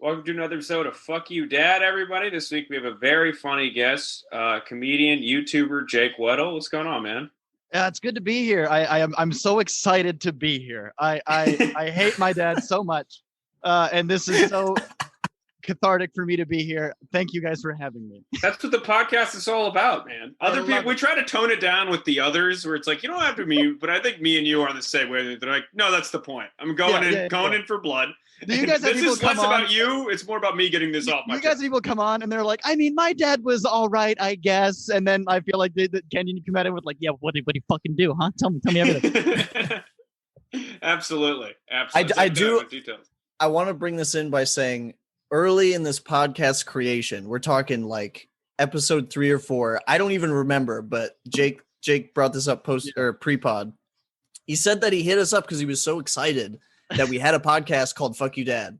Welcome to another episode of Fuck You Dad, everybody. This week we have a very funny guest, comedian, YouTuber, Jake Weddle. What's going on, man? Yeah, it's good to be here. I'm so excited to be here. I hate my dad so much, and this is so cathartic for me to be here. Thank you guys for having me. That's what the podcast is all about, man. Other people, we try to tone it down with the others, where it's like you don't have to be, but I think me and you are on the same way. They're like, no, that's the point. I'm going in for blood. Do you guys have this people is less come on? about you. It's more about me getting this off my chest. You guys have people come on and they're like, I mean, my dad was all right, I guess. And then I feel like Ken, you come at it with like, yeah, what did he fucking do, huh? Tell me everything. Absolutely. I want to bring this in by saying early in this podcast creation, we're talking like episode 3 or 4. I don't even remember, but Jake brought this up pre-pod. He said that he hit us up because he was so excited that we had a podcast called Fuck You Dad.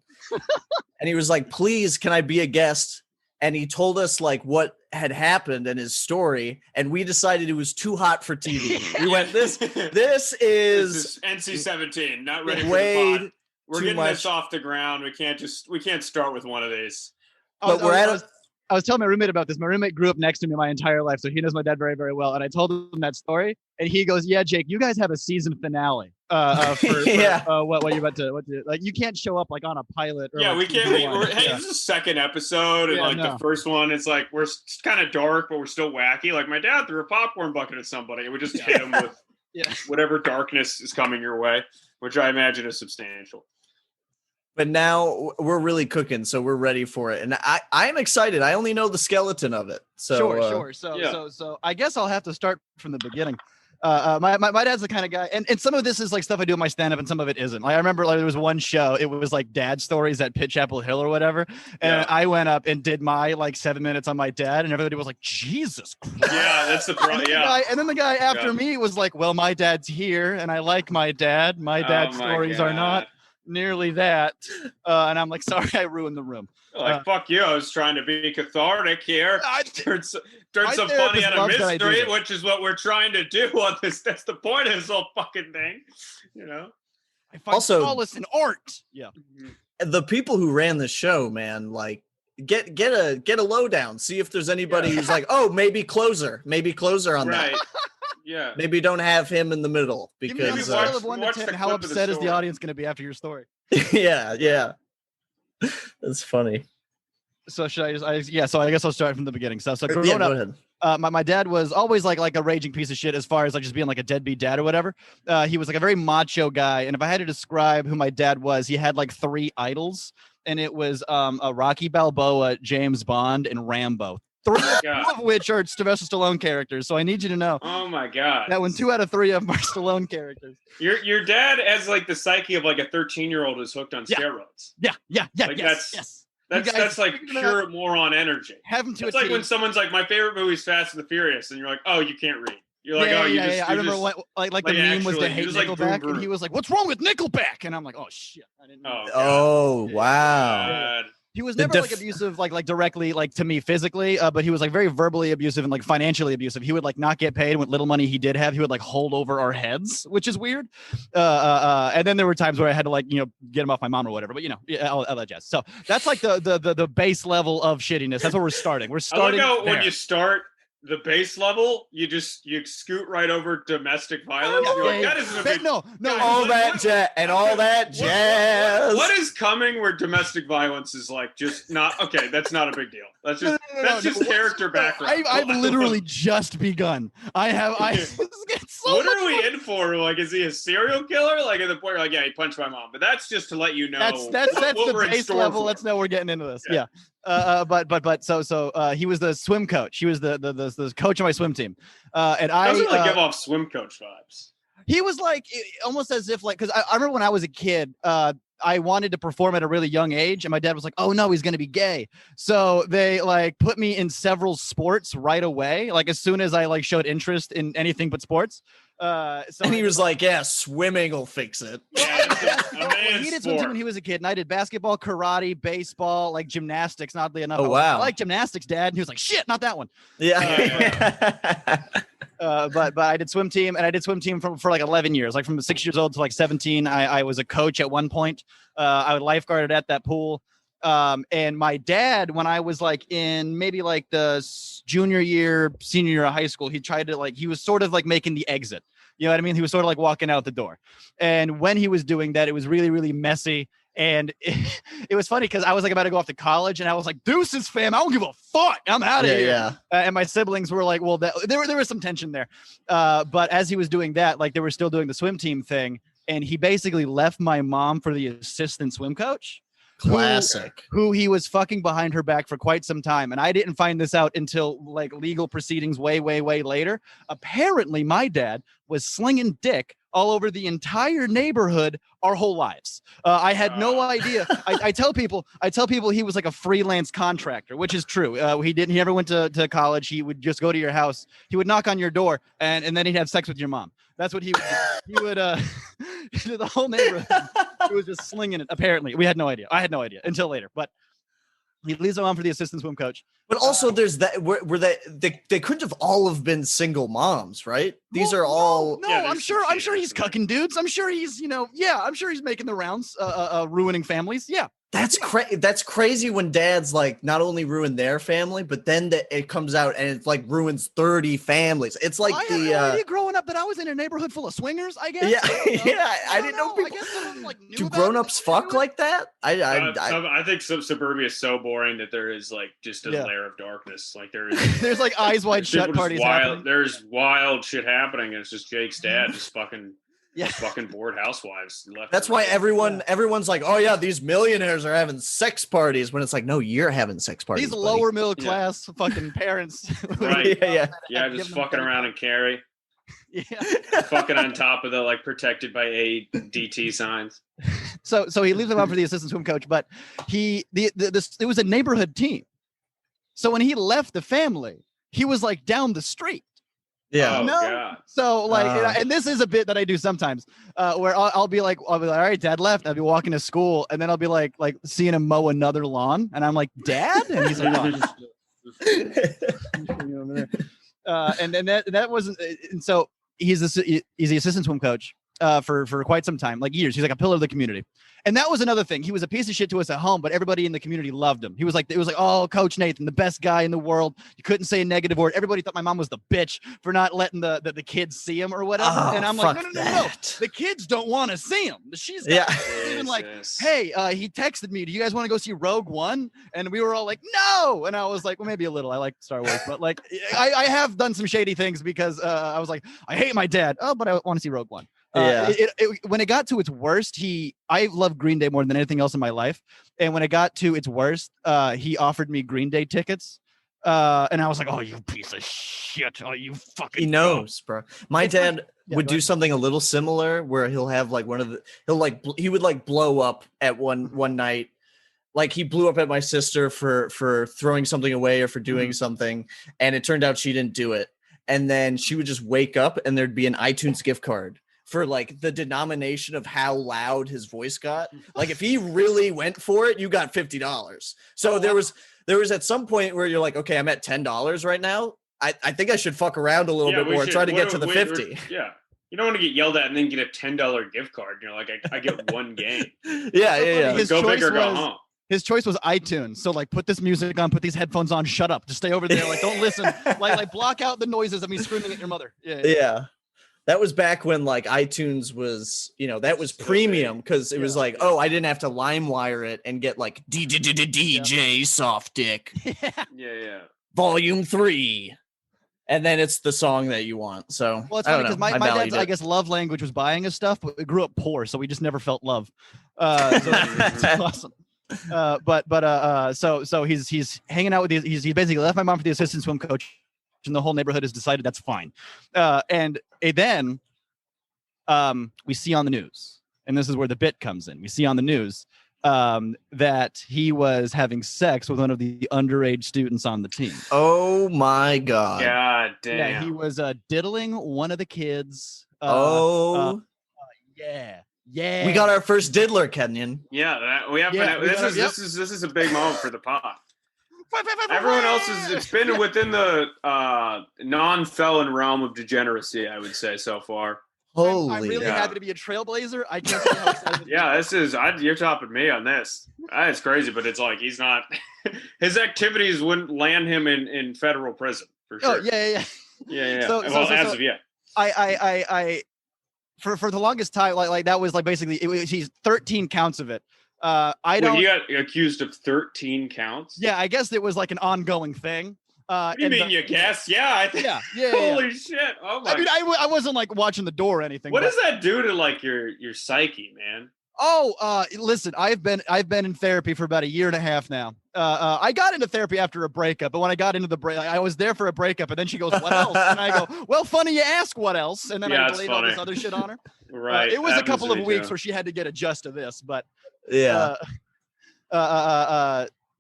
And he was like, please, can I be a guest? And he told us like what had happened and his story. And we decided it was too hot for TV. We went, this is NC-17, not ready for the pod. We're getting this off the ground. We can't start with one of these. I was telling my roommate about this. My roommate grew up next to me my entire life, so he knows my dad very, very well. And I told him that story, and he goes, "Yeah, Jake, you guys have a season finale. What you're about to like? You can't show up like on a pilot. Or, we can't. This is the second episode, and the first one, it's like we're kind of dark, but we're still wacky. Like my dad threw a popcorn bucket at somebody, and we just hit him with whatever darkness is coming your way, which I imagine is substantial. But now we're really cooking, so we're ready for it. And I am excited. I only know the skeleton of it. So sure. So I guess I'll have to start from the beginning. My dad's the kind of guy, and some of this is like stuff I do in my stand-up, and some of it isn't. Like I remember there was one show, it was like dad stories at Pitch Apple Hill or whatever, and I went up and did my like 7 minutes on my dad, and everybody was like, Jesus Christ. Yeah, that's the problem. And then the guy after me was like, well, my dad's here, and I like my dad. My dad's stories are not nearly that, and I'm like, sorry, I ruined the room. Fuck you, I was trying to be cathartic here. Turn some funny out of mystery, which is what we're trying to do on this. That's the point of this whole fucking thing, you know. I find solace in art. Yeah, the people who ran the show, man, like get a lowdown. See if there's anybody who's like, oh, maybe closer on that. Yeah. Maybe don't have him in the middle because of 1 to 10, how upset is the audience going to be after your story? yeah. That's funny. So should so I guess I'll start from the beginning. So growing up, go ahead. My dad was always like a raging piece of shit as far as like just being like a deadbeat dad or whatever. He was like a very macho guy. And if I had to describe who my dad was, he had like 3 idols, and it was a Rocky Balboa, James Bond, and Rambo. 3 of which are Sylvester Stallone characters. So I need you to know. Oh my God. That when 2 out of 3 of them are Stallone characters. Your dad has like the psyche of like a 13-year-old who's hooked on steroids. Yeah. Yes. That's like pure moron energy. Have him to it's like when someone's like, my favorite movie is Fast and the Furious, and you're like, oh, you can't read. You're like, I remember the meme was to hate Nickelback, and he was like, what's wrong with Nickelback? And I'm like, oh shit, I didn't know. Oh wow. He was never like abusive, like directly, like to me physically, but he was like very verbally abusive and like financially abusive. He would like not get paid. What little money he did have, he would like hold over our heads, which is weird. And then there were times where I had to like, get him off my mom or whatever, but all that jazz. So that's like the base level of shittiness. That's where we're starting. We're starting. I like how when you start the base level, you scoot right over domestic violence. That isn't a big no. All that jazz. What is coming where domestic violence is like just not okay? That's not a big deal. That's just character background. I've literally just begun. What are we in for? Like, is he a serial killer? Like at the point, you're like, yeah, he punched my mom. But that's just to let you know. That's the base level. Let's know we're getting into this. Yeah. So he was the swim coach. He was the coach of my swim team. And I doesn't really give off swim coach vibes. He was like almost as if like, because I remember when I was a kid, I wanted to perform at a really young age, and my dad was like, oh no, he's going to be gay. So they like put me in several sports right away. Like as soon as I like showed interest in anything but sports. And he was like, yeah, swimming will fix it. Yeah, he did swim team when he was a kid, and I did basketball, karate, baseball, like gymnastics. Oddly enough, oh wow, I like gymnastics, Dad. And he was like, shit, not that one. Yeah. But I did swim team, and I did swim team for like 11 years, like from 6 years old to like 17. I was a coach at one point. I would lifeguarded at that pool. And my dad, when I was like in maybe like the junior year, senior year of high school, he tried to he was sort of like making the exit. You know what I mean? He was sort of like walking out the door. And when he was doing that, it was really, really messy. And it was funny because I was like about to go off to college and I was like, deuces, fam, I don't give a fuck. I'm out of here. Yeah. And my siblings were like, well, there was some tension there. But as he was doing that, like they were still doing the swim team thing. And he basically left my mom for the assistant swim coach. Classic. Who he was fucking behind her back for quite some time. And I didn't find this out until like legal proceedings way, way, way later. Apparently, my dad was slinging dick all over the entire neighborhood our whole lives. I had no idea. I tell people he was like a freelance contractor, which is true. He never went to college. He would just go to your house. He would knock on your door and then he'd have sex with your mom. That's what he would do. He would the whole neighborhood. He was just slinging it. Apparently, we had no idea. I had no idea until later. But he leaves him on for the assistant swim coach. But also, there's that where they couldn't have all have been single moms, right? These are all. No, I'm sure he's cucking dudes. I'm sure he's I'm sure he's making the rounds, ruining families. Yeah. That's crazy when dads like not only ruin their family, but then it comes out and it like ruins 30 families. It's like I had no idea growing up that I was in a neighborhood full of swingers. I guess. Yeah, I didn't know people. Do grown-ups fuck like that? I think suburbia is so boring that there is like just a layer of darkness. Like there's like eyes wide shut parties happening. There's wild shit happening, and it's just Jake's dad just fucking. Yeah, fucking bored housewives. That's why everyone's like, oh yeah, these millionaires are having sex parties. When it's like, no, you're having sex parties. These lower middle class fucking parents, right? Yeah, just fucking around and carry. Yeah, fucking on top of the like protected by ADT signs. So he leaves them out for the assistant swim coach, but it was a neighborhood team. So when he left the family, he was like down the street. Yeah. God. So like, and this is a bit that I do sometimes, where I'll be like, all right, Dad left. I'll be walking to school, and then I'll be like seeing him mow another lawn, and I'm like, Dad, and he's like, oh. And then that wasn't, and so he's the assistant swim coach for quite some time, like years. He's like a pillar of the community. And that was another thing. He was a piece of shit to us at home, but everybody in the community loved him. It was like, oh, Coach Nathan, the best guy in the world. You couldn't say a negative word. Everybody thought my mom was the bitch for not letting the kids see him or whatever. And I'm like, no. The kids don't want to see him. She's even like, hey, he texted me, do you guys want to go see Rogue One? And we were all like, no. And I was like, well, maybe a little. I like Star Wars, but like, I have done some shady things because I was like, I hate my dad. Oh, but I want to see Rogue One. When it got to its worst, I love Green Day more than anything else in my life. And when it got to its worst, he offered me Green Day tickets. And I was like, oh, you piece of shit. Oh, you fucking. He knows, bro. My dad would do something a little similar where he'll have like he would blow up at one night. Like he blew up at my sister for throwing something away or for doing something. And it turned out she didn't do it. And then she would just wake up and there'd be an iTunes gift card for like the denomination of how loud his voice got. Like if he really went for it, you got $50. So there was at some point where you're like, okay, I'm at $10 right now. I think I should fuck around a little bit more, try to get to the 50. Yeah. You don't want to get yelled at and then get a $10 gift card. You're like, I get one game. Yeah. Go big or go home. His choice was iTunes. So like put this music on, put these headphones on, shut up. Just stay over there. Like don't listen. like block out the noises of me screaming at your mother. Yeah. That was back when like iTunes was, that was premium because it was like, oh, I didn't have to LimeWire it and get like DJ Soft Dick. Yeah. Volume 3. And then it's the song that you want. So well, it's funny because my dad's, I guess, love language was buying us stuff, but we grew up poor, so we just never felt love. So it's awesome. So he's hanging out with he basically left my mom for the assistant swim coach. And the whole neighborhood has decided that's fine. And then we see on the news, and this is where the bit comes in. We see on the news that he was having sex with one of the underage students on the team. Oh my God. God damn. Yeah, he was diddling one of the kids. Yeah. We got our first diddler, Kenyon. Yeah, we have. This is a big moment for the pod. Everyone else it's been within the non-felon realm of degeneracy, I would say, so far. Holy, I'm really happy to be a trailblazer. I can't say how excited. Yeah, you're topping me on this. It's crazy, but it's like he's not. His activities wouldn't land him in federal prison for sure. Oh yeah. So, as of yet, I for the longest time, like that was like basically he's 13 counts of it. He got accused of 13 counts. Yeah, I guess it was like an ongoing thing. What do you mean? You guess? Yeah, I think. Yeah. Holy shit! Oh my! I mean, I wasn't like watching the door or anything. What does that do to like your psyche, man? Oh, listen, I've been in therapy for about a year and a half now. I got into therapy after a breakup, but when I got into the break, I was there for a breakup, and then she goes, "What else?" And I go, "Well, funny you ask. What else?" And then I laid all this other shit on her. Right. It was a couple of weeks where she had to get adjust to this, but yeah.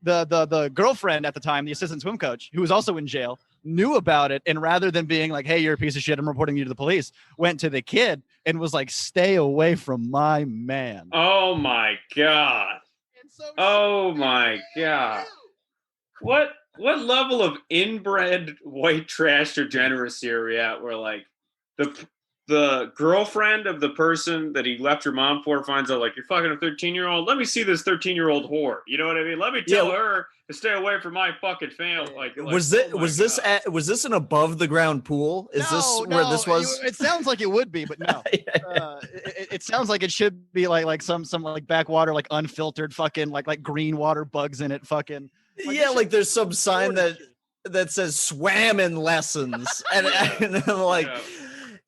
The girlfriend at the time, the assistant swim coach, who was also in jail, knew about it, and rather than being like, "Hey, you're a piece of shit, I'm reporting you to the police," went to the kid and was like, "Stay away from my man." Oh my god! Oh my god! What level of inbred white trash degeneracy are we at? Where like the girlfriend of the person that he left your mom for finds out like you're fucking a 13-year-old. Let me see this 13-year-old whore. You know what I mean? Let me tell her to stay away from my fucking family. Was this an above the ground pool? Is this where this was? It sounds like it would be, but no. It sounds like it should be like some like backwater, like unfiltered fucking like green water bugs in it. Fucking like there's some sign that says swamming lessons and like. Yeah.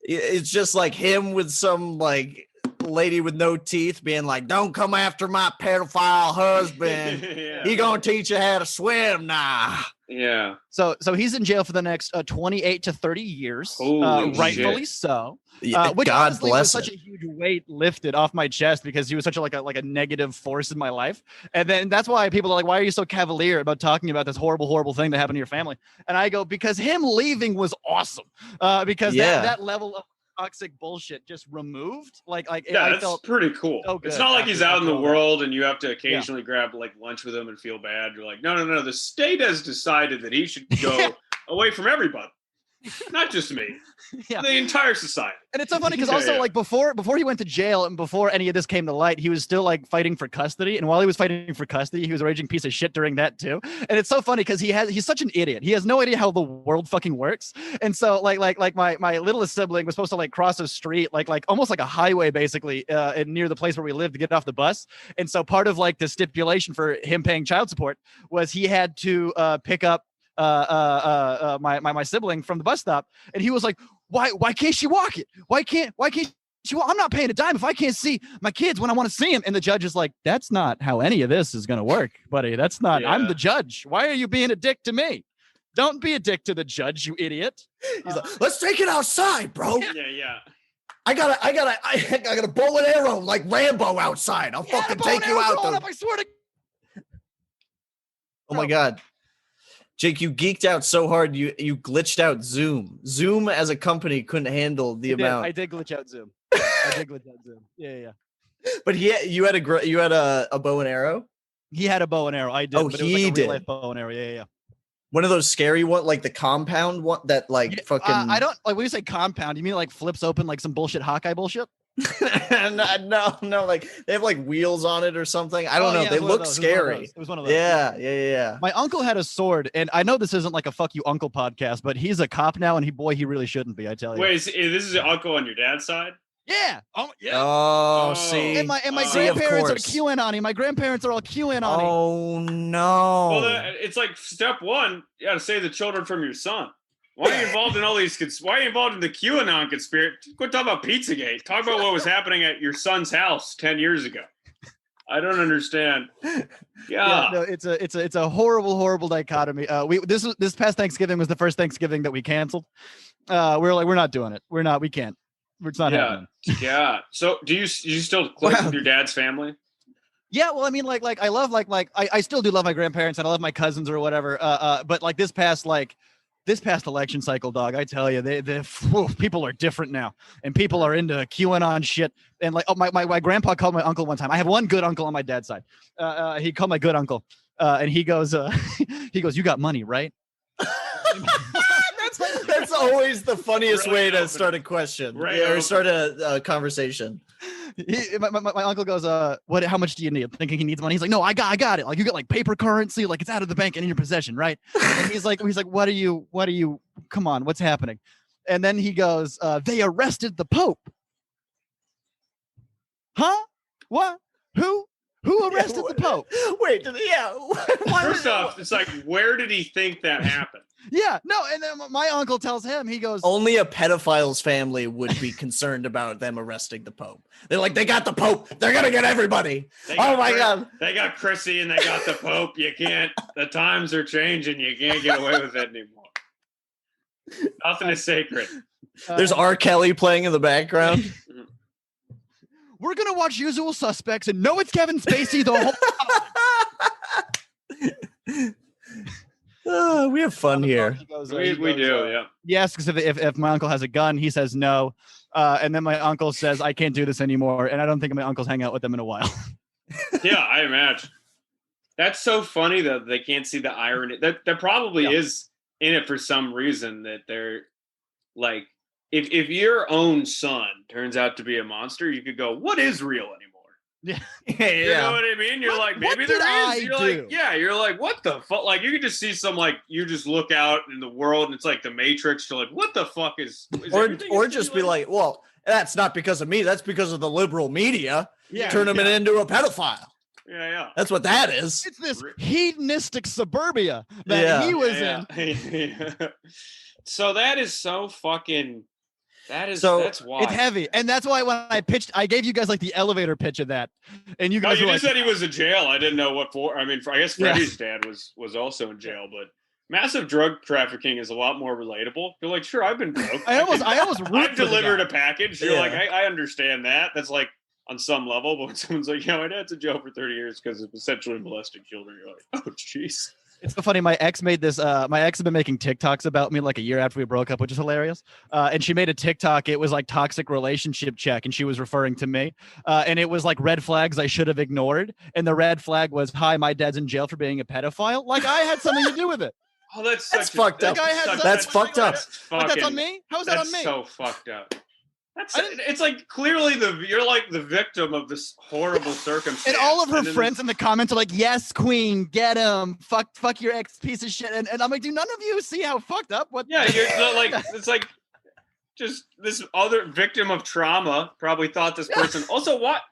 It's just like him with some like lady with no teeth being like, "Don't come after my pedophile husband. He gonna teach you how to swim now." Yeah. So he's in jail for the next 28 to 30 years. Rightfully so. Which God bless was such a huge weight lifted off my chest because he was such a negative force in my life. And then that's why people are like, "Why are you so cavalier about talking about this horrible thing that happened to your family?" And I go, because him leaving was awesome. Because that level of toxic bullshit just removed. I felt pretty cool. So it's not like he's out in the world and you have to occasionally grab like lunch with him and feel bad. You're like, no. The state has decided that he should go away from everybody. Not just me. The entire society. And it's so funny because also like before he went to jail and before any of this came to light, he was still like fighting for custody. And while he was fighting for custody, he was a raging piece of shit during that too. And it's so funny because he's such an idiot. He has no idea how the world fucking works. And so like my littlest sibling was supposed to like cross a street, like almost like a highway basically near the place where we lived to get off the bus. And so part of like the stipulation for him paying child support was he had to pick up my sibling from the bus stop, and he was like, why can't she walk it? Why can't she walk? I'm not paying a dime if I can't see my kids when I want to see them. And the judge is like, "That's not how any of this is going to work, buddy. That's not. I'm the judge. Why are you being a dick to me? Don't be a dick to the judge, you idiot." He's like, "Let's take it outside, bro." Yeah. I got a bow and arrow like Rambo outside. I'll fucking take you out. I swear to. Oh my god. Jake, you geeked out so hard, you glitched out Zoom. Zoom as a company couldn't handle the amount. I did glitch out Zoom. Yeah. But you had a bow and arrow? He had a bow and arrow. I did. Oh, but it was like a real life bow and arrow. Yeah. One of those scary one, like the compound one that like fucking. I don't like when you say compound. You mean like flips open like some bullshit Hawkeye bullshit? No, like they have like wheels on it or something. I don't know. They look scary. It was one of those. Yeah. My uncle had a sword, and I know this isn't like a "fuck you, uncle" podcast, but he's a cop now, and he really shouldn't be. I tell you. Wait, this is your uncle on your dad's side? Yeah. Oh, yeah. Oh, see. And my grandparents are queuing on him. My grandparents are all queuing on him. Oh no. Well, it's like step one. You got to save the children from your son. Why are you involved in all these? Why are you involved in the QAnon conspiracy? Quit talking about Pizzagate. Talk about what was happening at your son's house 10 years ago. I don't understand. Yeah. No, it's a horrible dichotomy. This past Thanksgiving was the first Thanksgiving that we canceled. We're like, we're not doing it. We can't. It's not happening. Yeah. So do you still close with your dad's family? Yeah, well, I mean, like I love I still do love my grandparents and I love my cousins or whatever. But like this past election cycle, dog, I tell you, people are different now, and people are into QAnon shit. And like, my grandpa called my uncle one time. I have one good uncle on my dad's side. He called my good uncle, and he goes, "You got money, right?" That's always the funniest way to start a question or start a conversation. My uncle goes, "What? How much do you need?" I'm thinking he needs money. He's like, "No, I got it. Like you got like paper currency, like it's out of the bank and in your possession, right?" And he's like, "What are you? Come on, what's happening?" And then he goes, "They arrested the Pope." Huh? What? Who arrested the Pope? Wait, First off, it's like, where did he think that happened? Yeah, no, and then my uncle tells him, he goes, only a pedophile's family would be concerned about them arresting the Pope. They're like, they got the Pope. They're going to get everybody. Oh my God. They got Chrissy and they got the Pope. You can't, the times are changing. You can't get away with it anymore. Nothing is sacred. There's R. Kelly playing in the background. We're going to watch Usual Suspects and know it's Kevin Spacey the whole time. We have fun here. We do, yeah. Yes, because if my uncle has a gun, he says no. And then my uncle says, I can't do this anymore. And I don't think my uncle's hang out with them in a while. Yeah, I imagine. That's so funny that they can't see the irony. That probably is in it for some reason, that they're like, if your own son turns out to be a monster, you could go, what is real anymore? Yeah. You know what I mean? You're like, maybe there is. You're like, you're like, what the fuck? Like, you could just see some, like, you just look out in the world and it's like the Matrix. You're like, what the fuck is or just be like, well, that's not because of me. That's because of the liberal media. Yeah. Turn him into a pedophile. Yeah. That's what that is. It's this hedonistic suburbia that he was in. So that is so fucking... that's why it's heavy, and that's why when I pitched, I gave you guys like the elevator pitch of that, and you guys. You just said he was in jail. I didn't know what for. I mean, I guess Freddie's dad was also in jail, but massive drug trafficking is a lot more relatable. You're like, sure, I've been broke. I almost I've delivered a package. You're like, I understand that. That's like on some level, but when someone's like, yeah, my dad's in jail for 30 years because of essentially molesting children, you're like, oh, jeez. It's so funny. My ex made this. My ex had been making TikToks about me like a year after we broke up, which is hilarious. And she made a TikTok. It was like toxic relationship check, and she was referring to me. And it was like red flags I should have ignored. And the red flag was, "Hi, my dad's in jail for being a pedophile." Like I had something to do with it. Oh, that's fucked up. That's fucked up. Like that's on me. How's that on me? So fucked up. It's like clearly you're like the victim of this horrible circumstance. And all of her friends in the comments are like, "Yes, queen, get him. Fuck your ex piece of shit." And I'm like, do none of you see how fucked up? What? Yeah, you're like, it's like just this other victim of trauma probably thought this person. Also, what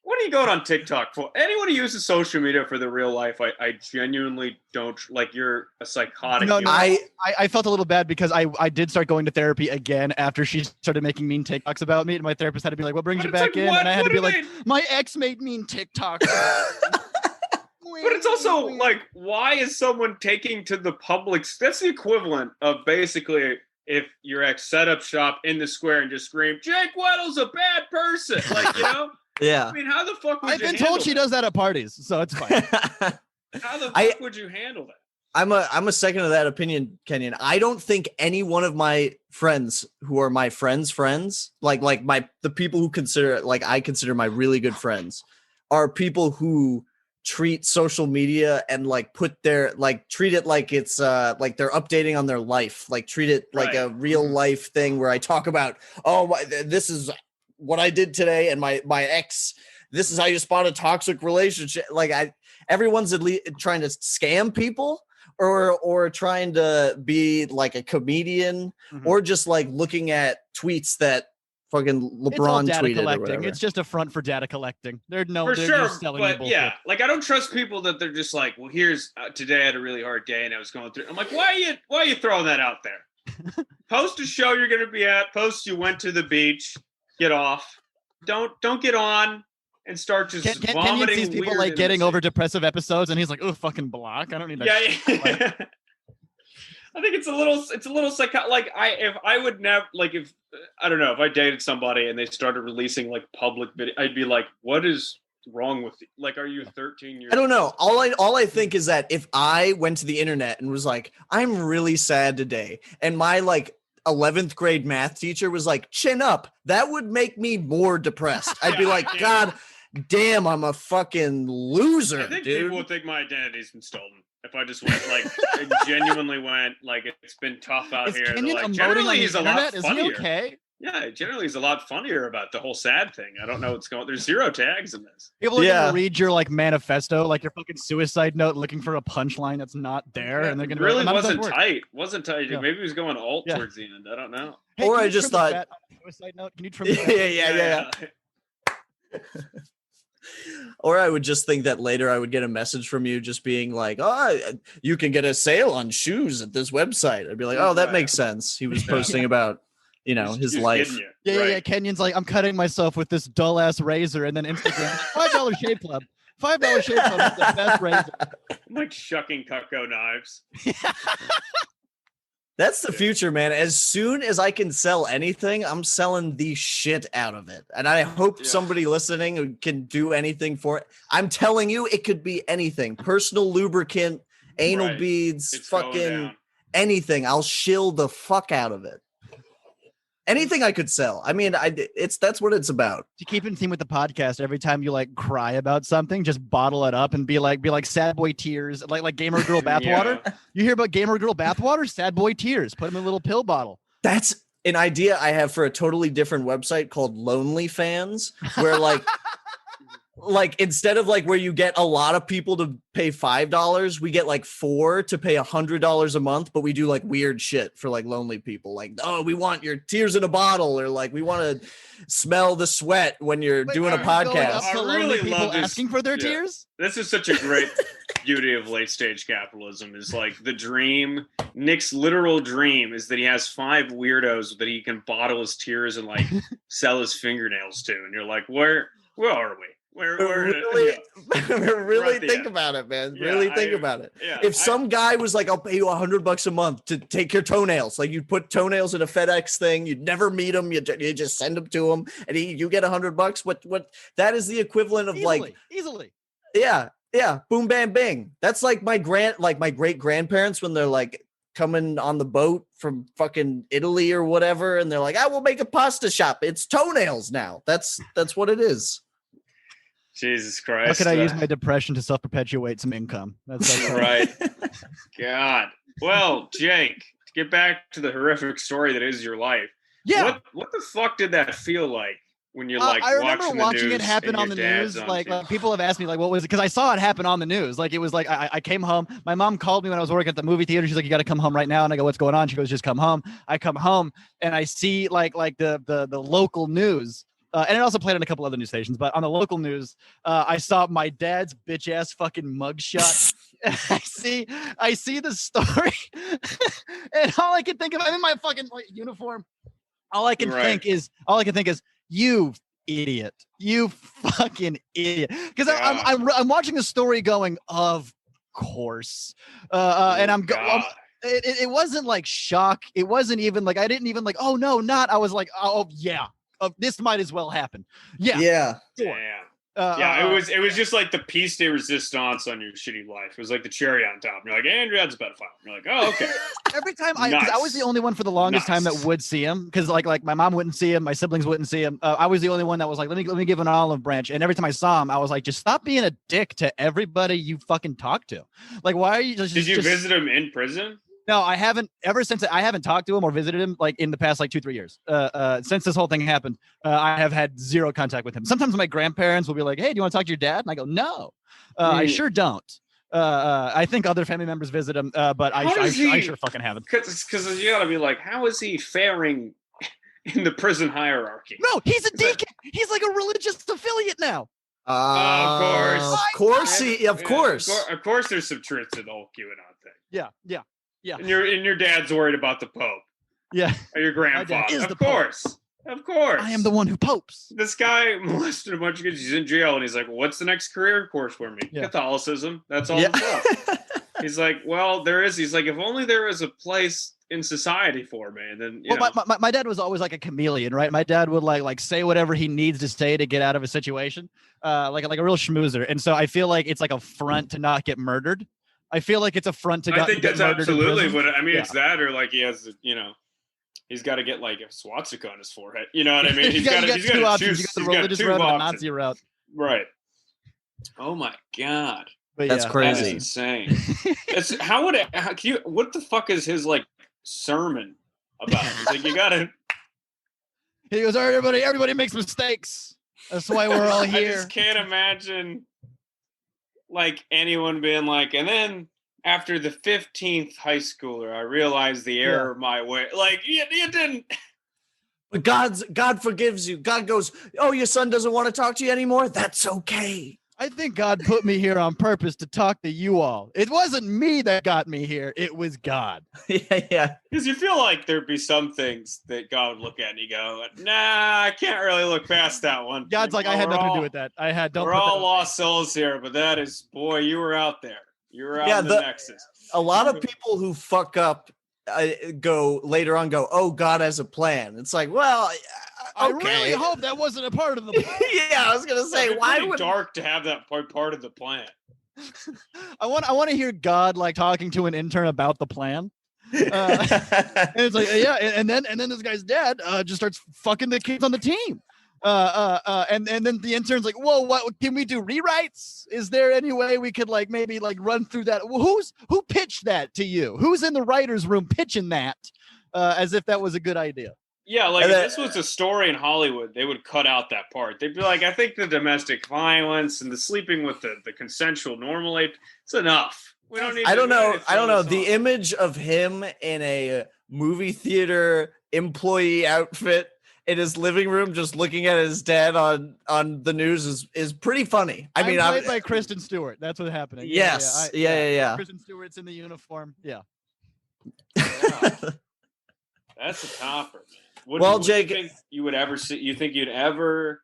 are you going on TikTok for? Anyone who uses social media for the real life, I genuinely don't like. You're a psychotic. No, I felt a little bad because I did start going to therapy again after she started making mean TikToks about me, and my therapist had to be like, "What brings you back in?" And I had to be like, "My ex made mean TikToks." But it's also like, why is someone taking to the public? That's the equivalent of basically if your ex set up shop in the square and just screamed, "Jake Weddle's a bad person," like, you know. Yeah. I mean, how the fuck would I've been told she does that at parties, so it's fine. How the fuck would you handle that? I'm a second of that opinion, Kenyon. I don't think any one of my friends who are my friends, like the people who I consider my really good friends, are people who treat social media and like treat it like it's like they're updating on their life, like treat it like a real life thing where I talk about, this is what I did today, and my ex, this is how you spot a toxic relationship. Like everyone's at least trying to scam people or trying to be like a comedian, or just like looking at tweets that fucking LeBron tweeted collecting. Or whatever. It's just a front for data collecting. They're just selling you bullshit. Yeah, like I don't trust people that they're just like, well, here's today I had a really hard day and I was going through. I'm like, why are you throwing that out there? Post a show you're going to be at. Post you went to the beach. Get off. Don't get on and start just vomiting. Kenyon sees people like getting over depressive episodes, and he's like, "Oh, fucking block. I don't need that." Yeah. I think it's a little psycho. Like if I don't know, if I dated somebody and they started releasing like public video, I'd be like, what is wrong with you? Like, are you 13 years? I don't know. All I think is that if I went to the internet and was like, I'm really sad today, and my like 11th grade math teacher was like, chin up, that would make me more depressed. I'd be like, God, damn, I'm a fucking loser. I think dude. people would think my identity's been stolen. If I just went genuinely went it's been tough out here. Kenyon generally he's a lot funnier. Is he okay? Yeah, generally he's a lot funnier about the whole sad thing. I don't know what's going. There's 0 tags in this. People are gonna read your manifesto, your fucking suicide note, looking for a punchline that's not there, and they're gonna really wasn't tight. Wasn't tight. Yeah. Maybe he was going alt towards the end. I don't know. Hey, or I just thought suicide note. Can you trim yeah. Or I would just think that later I would get a message from you just being like, oh, you can get a sale on shoes at this website. I'd be like, oh, that makes sense. He was posting about, his life. Yeah. Kenyon's like, I'm cutting myself with this dull ass razor, and then Instagram, $5 Shave Club. $5 Shave Club is the best razor. I'm like shucking Cutco knives. That's the future, man. As soon as I can sell anything, I'm selling the shit out of it. And I hope somebody listening can do anything for it. I'm telling you, it could be anything. Personal lubricant, anal beads, fucking anything. I'll shill the fuck out of it. Anything I could sell. I mean, that's what it's about. To keep in theme with the podcast, every time you cry about something, just bottle it up and be like sad boy tears, like gamer girl bathwater. You hear about gamer girl bathwater? Sad boy tears. Put them in a little pill bottle. That's an idea I have for a totally different website called Lonely Fans, where instead of where you get a lot of people to pay $5, we get 4 to pay $100 a month, but we do weird shit for lonely people. Oh, we want your tears in a bottle, or we want to smell the sweat when you're doing a podcast. I really love this. Asking for their tears. This is such a great beauty of late stage capitalism. Is the dream. Nick's literal dream is that he has 5 weirdos that he can bottle his tears and sell his fingernails to, and you're like, where are we? Really think about it, man. Really think about it. If some guy was like, I'll pay you $100 a month to take your toenails, you'd put toenails in a FedEx thing, you'd never meet him, you just send them to him, and you get $100. What that is the equivalent of easily. Yeah. Boom, bam, bing. That's my great grandparents when they're coming on the boat from fucking Italy or whatever, and they're like, I will make a pasta shop. It's toenails now. That's what it is. Jesus Christ. How can I use my depression to self-perpetuate some income? That's right. God. Well, Jake, to get back to the horrific story that is your life. Yeah. What the fuck did that feel like when you're I remember watching it happen on the news. People have asked me what was it? Because I saw it happen on the news. It was I came home. My mom called me when I was working at the movie theater. She's like, you got to come home right now. And I go, what's going on? She goes, just come home. I come home and I see the local news. And it also played on a couple other news stations, but on the local news, I saw my dad's bitch ass fucking mugshot. I see the story, and all I can think of, I'm in my fucking uniform. All I can think is, you idiot, you fucking idiot. Because I'm watching the story, going, of course, and I'm going. It wasn't shock. It wasn't even I didn't even oh no, not. I was like, oh yeah. This might as well happen. Yeah. It was just the piece de resistance on your shitty life. It was the cherry on top. And you're like, Andrew, that's a pedophile. And you're like, oh, okay. Every time I was the only one for the longest time that would see him, because my mom wouldn't see him, my siblings wouldn't see him. I was the only one that was let me give an olive branch. And every time I saw him, I was like, just stop being a dick to everybody you fucking talk to. Why are you just? Did you visit him in prison? No, I haven't. Ever since I haven't talked to him or visited him in the past 2-3 years. Since this whole thing happened, I have had zero contact with him. Sometimes my grandparents will be like, "Hey, do you want to talk to your dad?" And I go, "No, I sure don't." I think other family members visit him, but I sure fucking haven't. Because you gotta be like, how is he faring in the prison hierarchy? No, he's a deacon. He's a religious affiliate now. Of course. Of course, there's some truth to the whole QAnon thing. Yeah. And your dad's worried about the Pope. Yeah. Or your grandfather. Of course. I am the one who popes. This guy molested a bunch of kids. He's in jail, and he's like, what's the next career course for me? Yeah. Catholicism. That's all it's about. He's like, well, there is. He's like, if only there was a place in society for me. And then, my dad was always like a chameleon, right? My dad would like say whatever he needs to say to get out of a situation, like a real schmoozer. And so I feel like it's a front to not get murdered. I feel like it's a front to I think that's absolutely what I mean. It's that, or he has, he's got to get a swastika on his forehead. You know what I mean? He's got two options. You got the religious route and the Nazi route. Right. Oh my God. But that's crazy. That's insane. What the fuck is his like sermon about? It's like, you gotta. He goes, everybody makes mistakes. That's why we're all here. I just can't imagine like anyone being like, and then after the 15th high schooler, I realized the error of my way. Like, you didn't. But God forgives you. God goes, oh, your son doesn't want to talk to you anymore? That's okay. I think God put me here on purpose to talk to you all. It wasn't me that got me here. It was God. Yeah. Because you feel like there'd be some things that God would look at and you go, nah, I can't really look past that one. God's like, I had nothing to do with that. We're all lost souls here, but that is, boy, you were out there. You were out in the Nexus. A lot of people who fuck up go, oh, God has a plan. It's like, well, I really hope that wasn't a part of the plan. Yeah, I was gonna say, why would dark to have that part of the plan? I want to hear God like talking to an intern about the plan. And it's like, and then this guy's dad just starts fucking the kids on the team. And then the intern's like, whoa, what can we do? Rewrites? Is there any way we could like maybe like run through that? Who pitched that to you? Who's in the writer's room pitching that as if that was a good idea? Yeah, like if this was a story in Hollywood, they would cut out that part. They'd be like, I think the domestic violence and the sleeping with the consensual normal age, it's enough. We don't need. I don't know. The image of him in a movie theater employee outfit in his living room, just looking at his dad on the news is pretty funny. I mean, played by Kristen Stewart. That's what's happening. Yes. Yeah. Kristen Stewart's in the uniform. Yeah. That's a topper, man. Jake, you think you would ever see? You think you'd ever,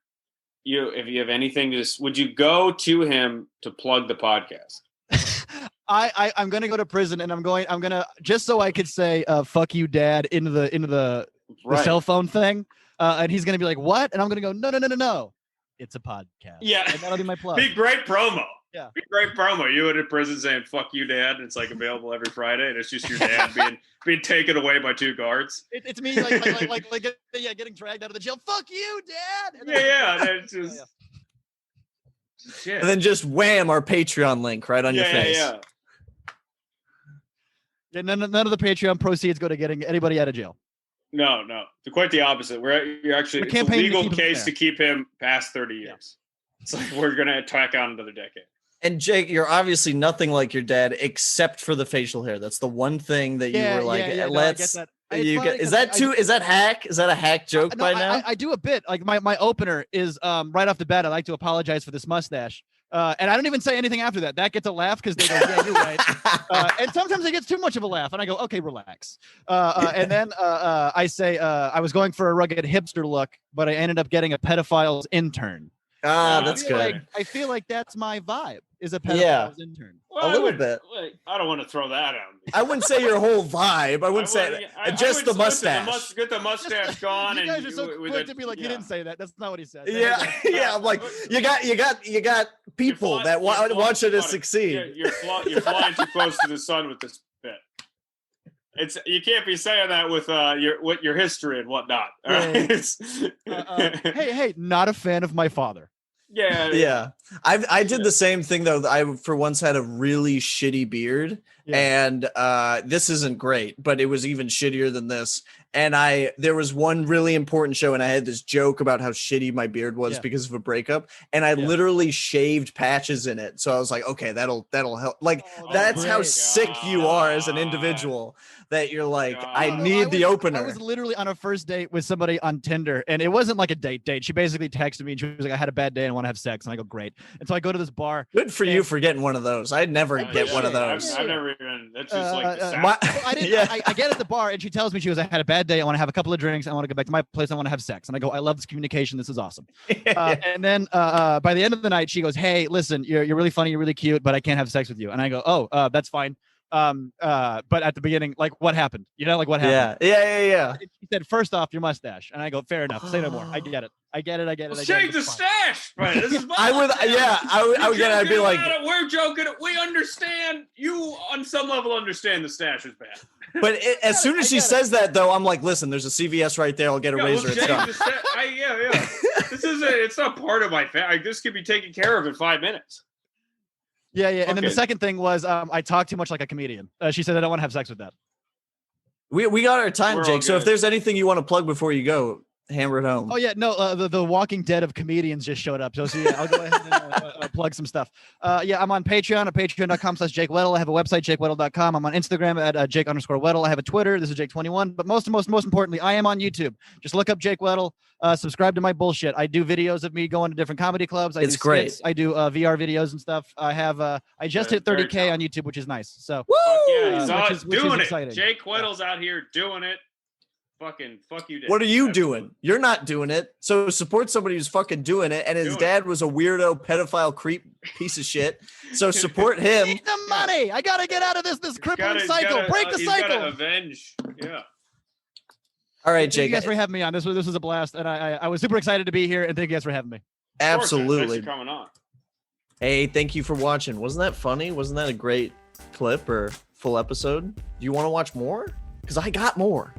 if you have anything to, would you go to him to plug the podcast? I'm gonna go to prison, and I'm gonna just so I could say "fuck you, Dad" into the cell phone thing, and he's gonna be like, "What?" And I'm gonna go, "No, it's a podcast." Yeah, and that'll be my plug. Be great promo. Yeah, be great promo. You in prison saying "fuck you, Dad," and it's like available every Friday, and it's just your dad being taken away by two guards. It's me like getting dragged out of the jail. Fuck you, Dad. And it's just shit. And then just wham, our Patreon link right on your face. Yeah, none of the Patreon proceeds go to getting anybody out of jail. No, quite the opposite. You're actually it's a legal case to keep him past 30 years. Yeah. It's like we're gonna attack out another decade. And Jake, you're obviously nothing like your dad, except for the facial hair. That's the one thing that you were like, let's. No, is that hack? Is that a hack joke by now? I do a bit. Like my opener is right off the bat. I like to apologize for this mustache. And I don't even say anything after that. That gets a laugh because they go, yeah, you're right. And sometimes it gets too much of a laugh. And I go, okay, relax. And then I say I was going for a rugged hipster look, but I ended up getting a pedophile's intern. That's good. I feel like that's my vibe. Is a pedophile's intern. Well, a little bit. I don't want to throw that out. I wouldn't say your whole vibe. I wouldn't say just the mustache. Get the mustache gone. You guys are so quick to be like, he didn't say that. That's not what he said. Yeah. I'm like, you got people that want you to succeed. You're flying too close to the sun with this bit. You can't be saying that with your history and whatnot. Hey, not a fan of my father. Yeah. I did the same thing though. I for once had a really shitty beard, and this isn't great, but it was even shittier than this. And there was one really important show, and I had this joke about how shitty my beard was because of a breakup, and I literally shaved patches in it. So I was like, okay, that'll help. Like that's how sick you are as an individual. That you're like, I need the opener. I was literally on a first date with somebody on Tinder, and it wasn't like a date. She basically texted me and she was like, I had a bad day and want to have sex. And I go, great. And so I go to this bar. Good for you for getting one of those. I'd never get one of those. I've never even, that's just like I get at the bar and she tells me, she goes, I had a bad day. I want to have a couple of drinks. I want to go back to my place. I want to have sex. And I go, I love this communication. This is awesome. And then by the end of the night, she goes, hey, listen, you're really funny. You're really cute, but I can't have sex with you. And I go, oh, that's fine. But at the beginning, like what happened? You know, like what happened? Yeah. She said, first off, your mustache. And I go, fair enough. Say no more. I get it. Shave the stash, man. This is I would I'd be like, we're joking. We understand. You on some level understand the stash is bad. But as soon as she says that, though, I'm like, listen, there's a CVS right there. I'll get a razor. Well, This isn't. It's not part of my family. This could be taken care of in 5 minutes. Yeah. And then the second thing was I talk too much like a comedian. She said I don't want to have sex with that. We got our time, Jake. So if there's anything you want to plug before you go, hammer it home. Oh yeah, no, the Walking Dead of comedians just showed up. So yeah, I'll go ahead and plug some stuff. Yeah, I'm on Patreon at patreon.com/Jake Weddle. I have a website, jakeweddle.com. I'm on Instagram at Jake_Weddle. I have a Twitter. This is Jake21. But most importantly, I am on YouTube. Just look up Jake Weddle. Subscribe to my bullshit. I do videos of me going to different comedy clubs. It's great. Skits. I do VR videos and stuff. I have I just hit 30K on YouTube, which is nice. So he's doing it. Exciting. Jake Weddle's out here doing it. Fucking fuck you, Dad. What are you doing? You're not doing it. So support somebody who's fucking doing it. And his dad was a weirdo, pedophile, creep piece of shit. So support him. Need the money. I gotta get out of this crippling cycle. Break the cycle. Gotta avenge. Yeah. All right, Jake. Thank you guys for having me on. This was a blast, and I was super excited to be here. And thank you guys for having me. Absolutely. Thanks for coming on. Hey, thank you for watching. Wasn't that funny? Wasn't that a great clip or full episode? Do you want to watch more? Because I got more.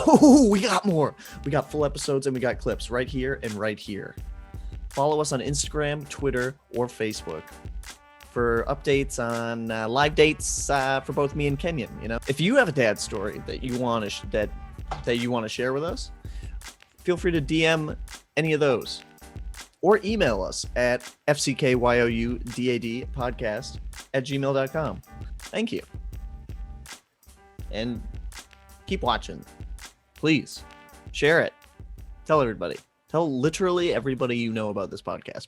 Oh, we got more. We got full episodes and we got clips right here and right here. Follow us on Instagram, Twitter, or Facebook for updates on live dates for both me and Kenyon. You know, if you have a dad story that you want to that you want to share with us, feel free to DM any of those or email us at fckyoudadpodcast@gmail.com. Thank you. And keep watching. Please share it. Tell everybody. Tell literally everybody you know about this podcast.